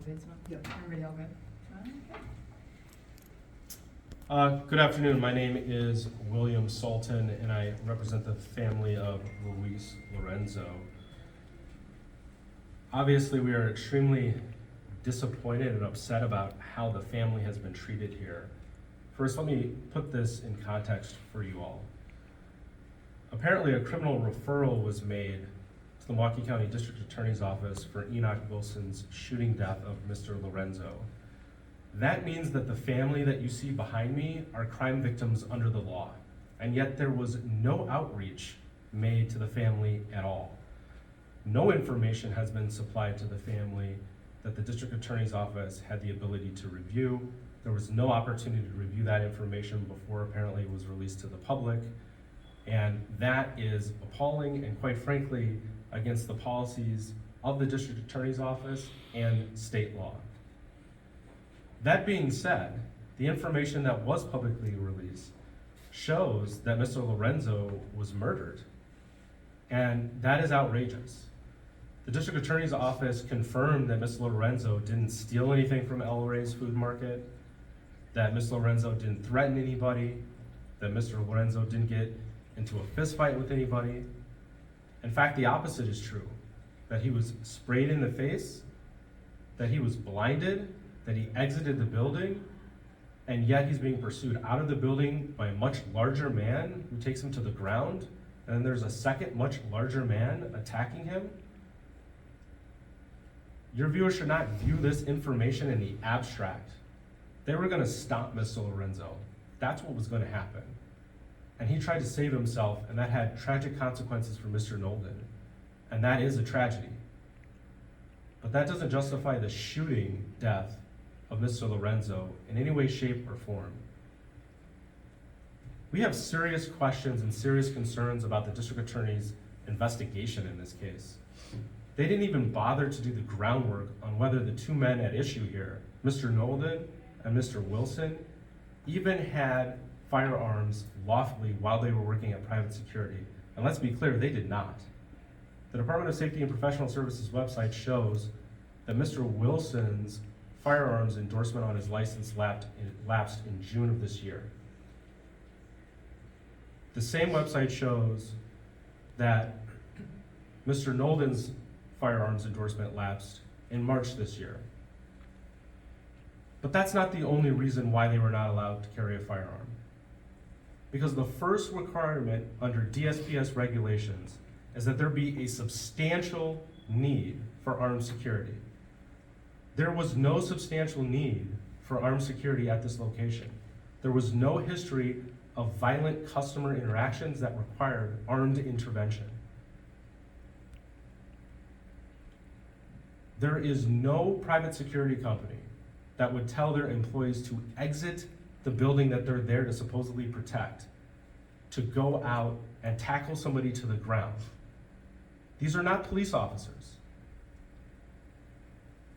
Foods. Yep. Everybody all good? Okay. Good afternoon. My name is William Sulton, and I represent the family of Luis Lorenzo. Obviously, we are extremely disappointed and upset about how the family has been treated here. First, let me put this in context for you all. Apparently, a criminal referral was made to the Milwaukee County District Attorney's Office for Enoch Wilson's shooting death of Mr. Lorenzo. That means that the family that you see behind me are crime victims under the law, and yet there was no outreach made to the family at all. No information has been supplied to the family that the District Attorney's Office had the ability to review. There was no opportunity to review that information before apparently it was released to the public. And that is appalling and, quite frankly, against the policies of the District Attorney's Office and state law. That being said, the information that was publicly released shows that Mr. Lorenzo was murdered, and that is outrageous. The District Attorney's Office confirmed that Mr. Lorenzo didn't steal anything from Rey's Food Market, that Mr. Lorenzo didn't threaten anybody, that Mr. Lorenzo didn't get into a fist fight with anybody. In fact, the opposite is true, that he was sprayed in the face, that he was blinded, that he exited the building, and yet he's being pursued out of the building by a much larger man who takes him to the ground, and then there's a second much larger man attacking him. Your viewers should not view this information in the abstract. They were gonna stop Mr. Lorenzo. That's what was gonna happen. And he tried to save himself, and that had tragic consequences for Mr. Nolden. And that is a tragedy. But that doesn't justify the shooting death of Mr. Lorenzo in any way, shape, or form. We have serious questions and serious concerns about the District Attorney's investigation in this case. They didn't even bother to do the groundwork on whether the two men at issue here, Mr. Nolden and Mr. Wilson, even had firearms lawfully while they were working at private security. And let's be clear, they did not. The Department of Safety and Professional Services website shows that Mr. Wilson's firearms endorsement on his license lapsed in June of this year. The same website shows that Mr. Nolden's firearms endorsement lapsed in March this year. But that's not the only reason why they were not allowed to carry a firearm. Because the first requirement under DSPS regulations is that there be a substantial need for armed security. There was no substantial need for armed security at this location. There was no history of violent customer interactions that required armed intervention. There is no private security company that would tell their employees to exit the building that they're there to supposedly protect, to go out and tackle somebody to the ground. These are not police officers.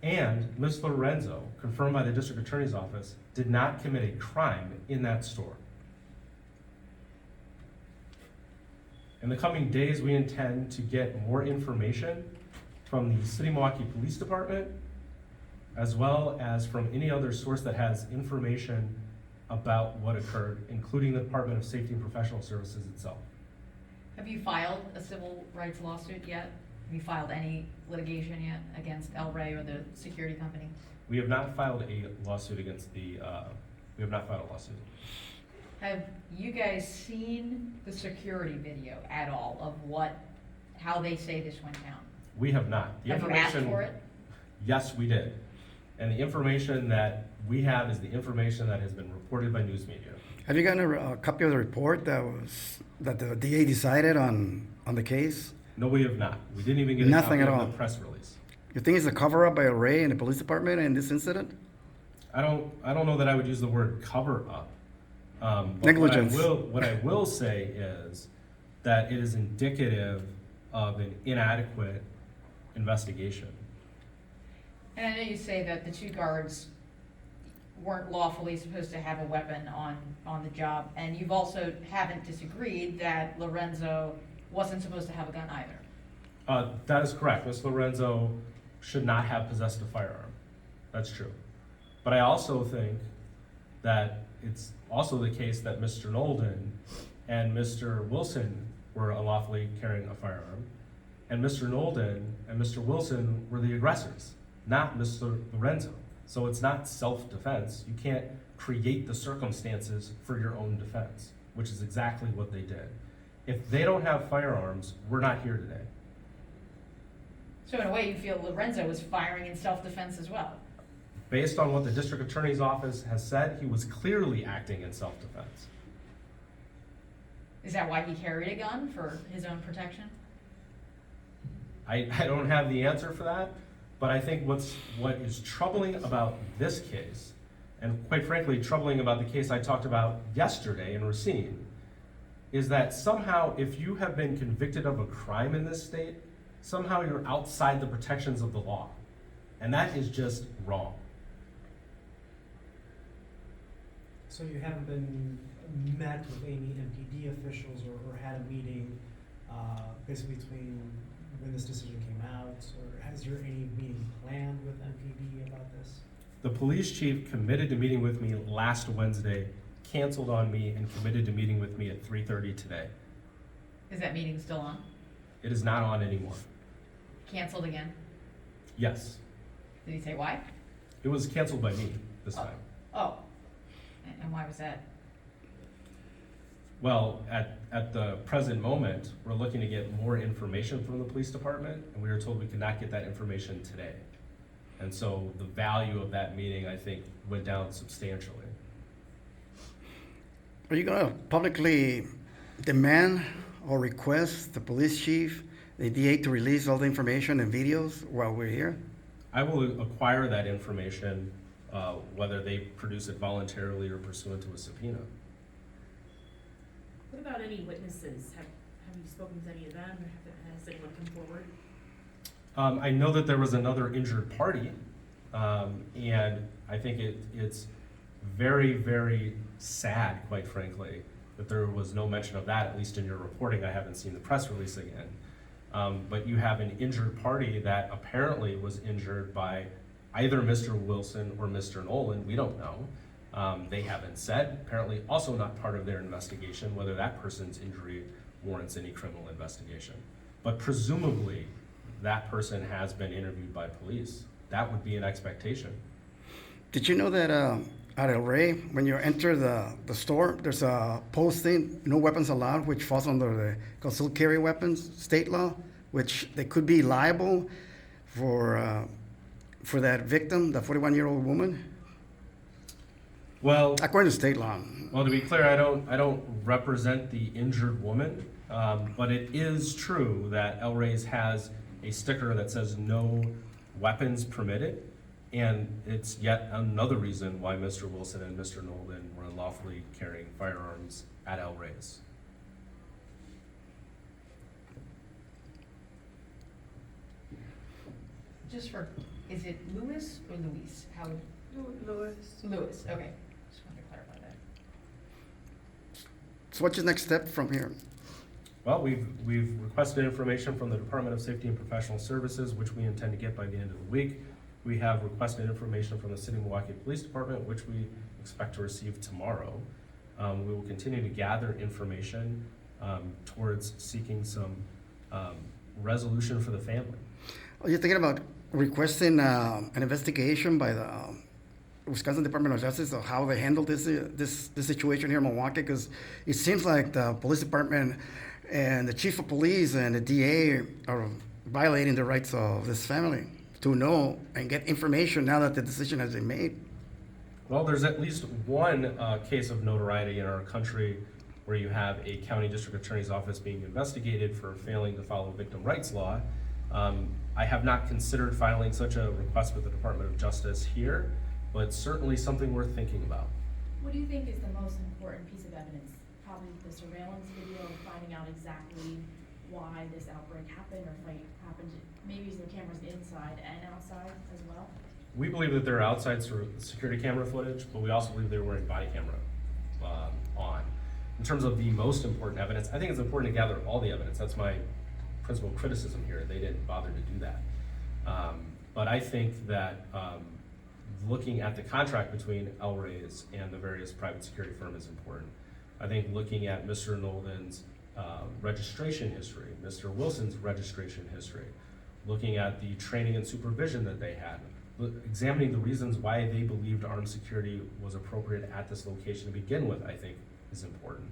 And Mr. Lorenzo, confirmed by the District Attorney's Office, did not commit a crime in that store. In the coming days, we intend to get more information from the City of Milwaukee Police Department, as well as from any other source that has information about what occurred, including the Department of Safety and Professional Services itself. Have you filed a civil rights lawsuit yet? Have you filed any litigation yet against Rey or the security company? We have not filed a lawsuit against we have not filed a lawsuit. Have you guys seen the security video at all of how they say this went down? We have not. The Have you asked for it? Yes, we did. And the information that we have is the information that has been reported by news media. Have you gotten a copy of the report that the DA decided on the case? No, we have not. We didn't even get a Nothing copy at of all. the press release. You think it's a cover-up by Rey and the police department in this incident? I don't know that I would use the word cover up. But Negligence. What I will say is that it is indicative of an inadequate investigation. And I know you say that the two guards weren't lawfully supposed to have a weapon on the job, and you've also haven't disagreed that Lorenzo wasn't supposed to have a gun either. That is correct. Mr. Lorenzo should not have possessed a firearm. That's true. But I also think that it's also the case that Mr. Nolden and Mr. Wilson were unlawfully carrying a firearm, and Mr. Nolden and Mr. Wilson were the aggressors, not Mr. Lorenzo. So it's not self-defense. You can't create the circumstances for your own defense, which is exactly what they did. If they don't have firearms, we're not here today. So in a way, you feel Lorenzo was firing in self-defense as well? Based on what the district attorney's office has said, he was clearly acting in self-defense. Is that why he carried a gun, for his own protection? I don't have the answer for that, but I think what is troubling about this case, and quite frankly, troubling about the case I talked about yesterday in Racine, is that somehow if you have been convicted of a crime in this state, somehow you're outside the protections of the law. And that is just wrong. So you haven't been met with any MPD officials or had a meeting basically between when this decision came out, or has there any meeting planned with MPD about this? The police chief committed to meeting with me last Wednesday, canceled on me, and committed to meeting with me at 3:30 today. Is that meeting still on? It is not on anymore. Canceled again? Yes, Did he say why? it was canceled by me this time. Oh, and why was that? Well, at the present moment, we're looking to get more information from the police department, and we were told we could not get that information today. And so the value of that meeting, I think, went down substantially. Are you gonna publicly demand or request the police chief, the DA, to release all the information and videos while we're here? I will acquire that information, whether they produce it voluntarily or pursuant to a subpoena. What about any witnesses? Have you spoken to any of them, or has anyone come forward? I know that there was another injured party, and I think it's very, very sad, quite frankly, that there was no mention of that, at least in your reporting. I haven't seen the press release again. But you have an injured party that apparently was injured by either Mr. Wilson or Mr. Nolan. We don't know. They haven't said, apparently also not part of their investigation, whether that person's injury warrants any criminal investigation. But presumably, that person has been interviewed by police. That would be an expectation. Did you know that at El Rey, when you enter the store, there's a posting, no weapons allowed, which falls under the concealed carry weapons state law, which they could be liable for that victim, the 41-year-old woman? Well, According to state law. well, to be clear, I don't represent the injured woman, but it is true that El Rey's has a sticker that says no weapons permitted, and it's yet another reason why Mr. Wilson and Mr. Nolan were unlawfully carrying firearms at El Rey's. Just for, is it Lewis or Luis? How would? Lewis. Lewis, okay. Just wanted to clarify that. So what's your next step from here? Well, we've requested information from the Department of Safety and Professional Services, which we intend to get by the end of the week. We have requested information from the City of Milwaukee Police Department, which we expect to receive tomorrow. We will continue to gather information towards seeking some resolution for the family. Are you thinking about requesting an investigation by the Wisconsin Department of Justice of how they handled this situation here in Milwaukee? Because it seems like the police department and the chief of police and the DA are violating the rights of this family to know and get information now that the decision has been made. Well, there's at least one case of notoriety in our country where you have a county district attorney's office being investigated for failing to follow victim rights law. I have not considered filing such a request with the Department of Justice here, but certainly something worth thinking about. What do you think is the most important piece of evidence? Probably the surveillance video and finding out exactly why this outbreak happened or fight happened. Maybe using the cameras inside and outside as well? We believe that there are outside security camera footage, but we also believe they were wearing body camera on. In terms of the most important evidence, I think it's important to gather all the evidence. That's my principal criticism here. They didn't bother to do that. But I think that looking at the contract between El Rey's and the various private security firm is important. I think looking at Mr. Nolden's registration history, Mr. Wilson's registration history, looking at the training and supervision that they had, examining the reasons why they believed armed security was appropriate at this location to begin with, I think is important.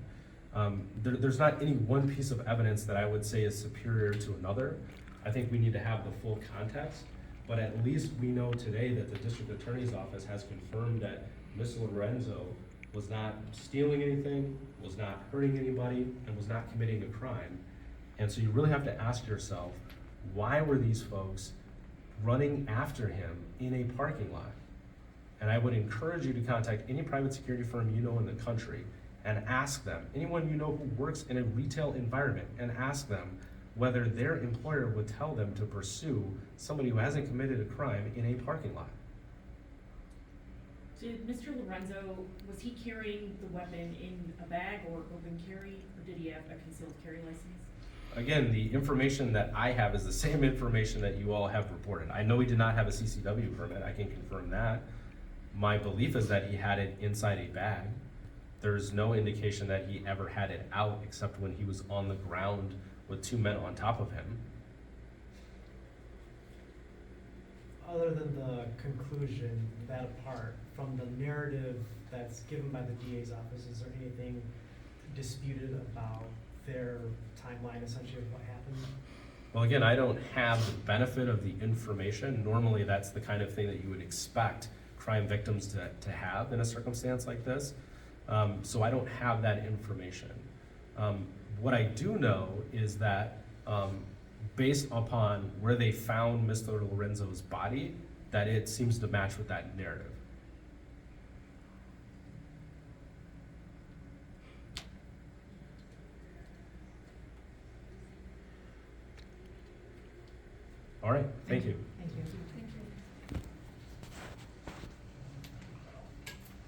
There's not any one piece of evidence that I would say is superior to another. I think we need to have the full context, but at least we know today that the district attorney's office has confirmed that Ms. Lorenzo was not stealing anything, was not hurting anybody, and was not committing a crime. And so you really have to ask yourself, why were these folks running after him in a parking lot? And I would encourage you to contact any private security firm you know in the country and ask them, anyone you know who works in a retail environment, and ask them whether their employer would tell them to pursue somebody who hasn't committed a crime in a parking lot. Did Mr. Lorenzo, was he carrying the weapon in a bag or open carry, or did he have a concealed carry license? Again, the information that I have is the same information that you all have reported. I know he did not have a CCW permit, I can confirm that. My belief is that he had it inside a bag. There's no indication that he ever had it out except when he was on the ground with two men on top of him. Other than the conclusion, that apart, from the narrative that's given by the DA's office, is there anything disputed about their timeline, essentially, of what happened? Well, again, I don't have the benefit of the information. Normally, that's the kind of thing that you would expect crime victims to have in a circumstance like this. So I don't have that information. What I do know is that based upon where they found Mr. Lorenzo's body, that it seems to match with that narrative. All right, thank you. Thank you.